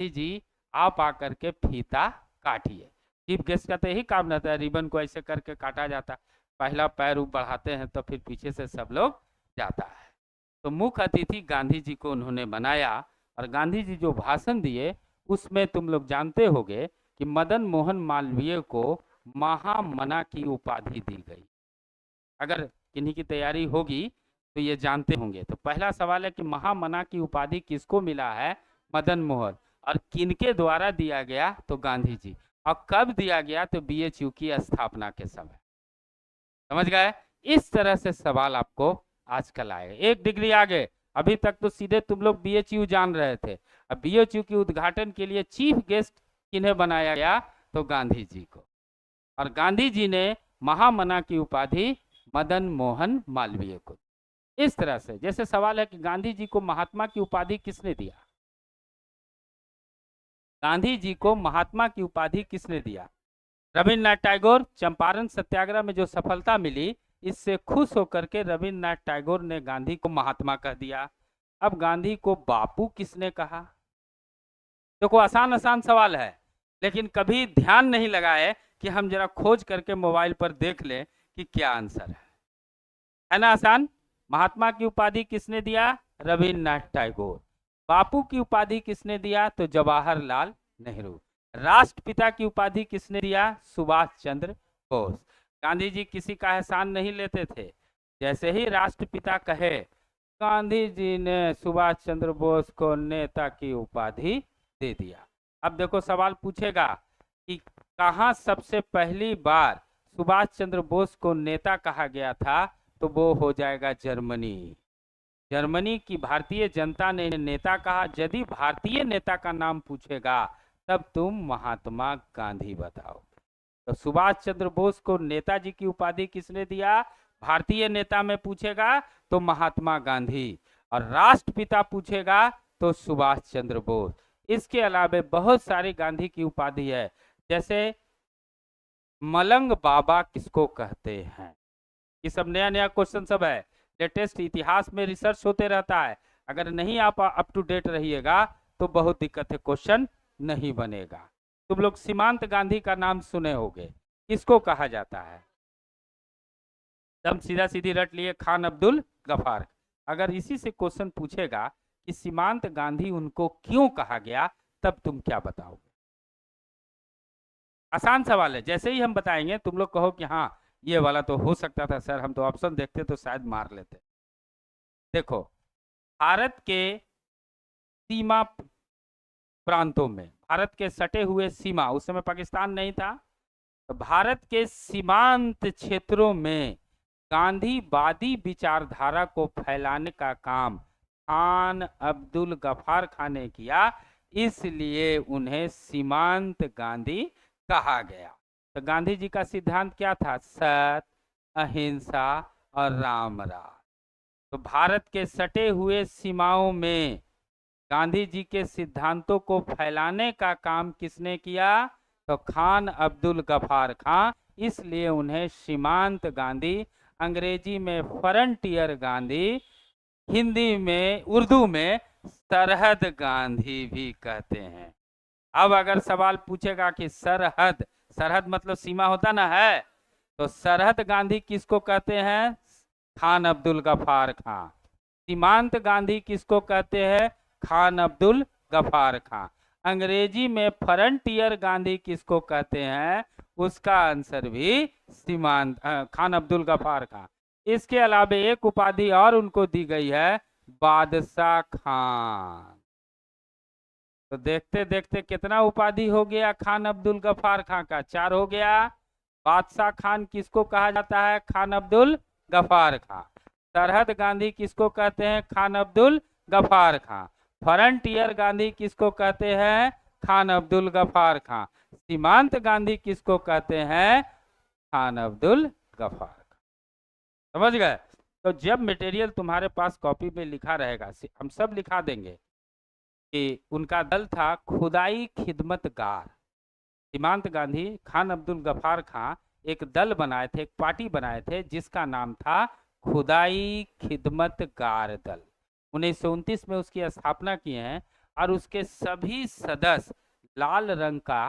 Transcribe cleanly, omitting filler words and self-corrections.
गांधी जी आप आकर के फीता काटिए। चीफ गेस्ट का तो यही काम रहता है, रिबन को ऐसे करके काटा जाता है, पहला पैर बढ़ाते हैं तो फिर पीछे से सब लोग जाता है। तो मुख्य अतिथि गांधी जी को उन्होंने बनाया और गांधी जी जो भाषण दिए उसमें तुम लोग जानते होंगे कि मदन मोहन मालवीय को महामना की उपाधि दी गई। अगर किन्हीं की तैयारी होगी तो ये जानते होंगे। तो पहला सवाल है कि महामना की उपाधि किसको मिला है? मदन मोहन। और किनके द्वारा दिया गया? तो गांधी जी। और कब दिया गया? तो बीएचयू की स्थापना के समय। समझ गए? इस तरह से सवाल आपको आजकल आएगा। एक डिग्री आगे। अभी तक तो सीधे तुम लोग बीएचयू जान रहे थे। अब बीएचयू के उद्घाटन के लिए चीफ गेस्ट किन्हें बनाया गया? तो गांधी जी को। और गांधी जी ने महामना की उपाधि मदन मोहन मालवीय को। इस तरह से जैसे सवाल है कि गांधी जी को महात्मा की उपाधि किसने दिया? गांधी जी को महात्मा की उपाधि किसने दिया? रविन्द्रनाथ टैगोर। चंपारण सत्याग्रह में जो सफलता मिली, इससे खुश होकर के रविन्द्रनाथ टैगोर ने गांधी को महात्मा कह दिया। अब गांधी को बापू किसने कहा? देखो आसान आसान सवाल है, लेकिन कभी ध्यान नहीं लगाए कि हम जरा खोज करके मोबाइल पर देख लें कि क्या आंसर है ना आसान? महात्मा की उपाधि किसने दिया? रविन्द्रनाथ टैगोर। बापू की उपाधि किसने दिया? तो जवाहरलाल नेहरू। राष्ट्रपिता की उपाधि किसने दिया? सुभाष चंद्र बोस। गांधी जी किसी का एहसान नहीं लेते थे। जैसे ही राष्ट्रपिता कहे, गांधी जी ने सुभाष चंद्र बोस को नेता की उपाधि दे दिया। अब देखो सवाल पूछेगा कि कहां सबसे पहली बार सुभाष चंद्र बोस को नेता कहा गया था? तो वो हो जाएगा जर्मनी। जर्मनी की भारतीय जनता ने नेता कहा। यदि भारतीय नेता का नाम पूछेगा तब तुम महात्मा गांधी बताओ। तो सुभाष चंद्र बोस को नेताजी की उपाधि किसने दिया? भारतीय नेता में पूछेगा तो महात्मा गांधी। और राष्ट्रपिता पूछेगा तो सुभाष चंद्र बोस। इसके अलावा बहुत सारी गांधी की उपाधि है। जैसे मलंग बाबा किसको कहते हैं? ये सब नया नया क्वेश्चन सब है। लेटेस्ट इतिहास में रिसर्च होते रहता है। अगर नहीं आप अप टू डेट रहिएगा तो बहुत दिक्कत है, क्वेश्चन नहीं बनेगा। तुम लोग सीमांत गांधी का नाम सुने होंगे, किसको कहा जाता है? एकदम सीधा सीधी रट लिए, खान अब्दुल गफार। अगर इसी से क्वेश्चन पूछेगा कि सीमांत गांधी उनको क्यों कहा गया, तब तुम क्या बताओगे? आसान सवाल है। जैसे ही हम बताएंगे तुम लोग कहो कि हाँ ये वाला तो हो सकता था सर, हम तो ऑप्शन देखते तो शायद मार लेते। देखो भारत के सीमा प्रांतों में, भारत के सटे हुए सीमा, उस समय पाकिस्तान नहीं था, तो भारत के सीमांत क्षेत्रों में गांधीवादी विचारधारा को फैलाने का काम खान अब्दुल गफार खान ने किया, इसलिए उन्हें सीमांत गांधी कहा गया। तो गांधी जी का सिद्धांत क्या था? सत्य, अहिंसा और रामराज। तो भारत के सटे हुए सीमाओं में गांधी जी के सिद्धांतों को फैलाने का काम किसने किया? तो खान अब्दुल गफार खान। इसलिए उन्हें सीमांत गांधी, अंग्रेजी में फ्रंटियर गांधी, हिंदी में उर्दू में सरहद गांधी भी कहते हैं। अब अगर सवाल पूछेगा कि सरहद, सरहद मतलब सीमा होता ना है, तो सरहद गांधी किसको कहते हैं? खान अब्दुल गफार खान। सीमांत गांधी किसको कहते हैं? खान अब्दुल गफार खान। अंग्रेजी में फ्रंटियर गांधी किसको कहते हैं? उसका आंसर भी सीमांत खान अब्दुल गफार खान। इसके अलावा एक उपाधि और उनको दी गई है, बादशाह खान। तो देखते देखते कितना उपाधि हो गया खान अब्दुल गफार खान का? 4 हो गया। बादशाह खान किसको कहा जाता है? खान अब्दुल गफार खान। सरहद गांधी किसको कहते हैं? खान अब्दुल गफार खान। फ्रंटियर गांधी किसको कहते हैं? खान अब्दुल गफार खान। सीमांत गांधी किसको कहते हैं? खान अब्दुल गफार खान। समझ गए? तो जब मटेरियल तुम्हारे पास कॉपी में लिखा रहेगा, हम सब लिखा देंगे कि उनका दल था खुदाई खिदमतगार। सीमांत गांधी, खान अब्दुल गफार खान एक दल बनाए थे, एक पार्टी बनाए थे जिसका नाम था खुदाई खिदमतगार दल। 1929 में उसकी स्थापना किए हैं और उसके सभी सदस्य लाल रंग का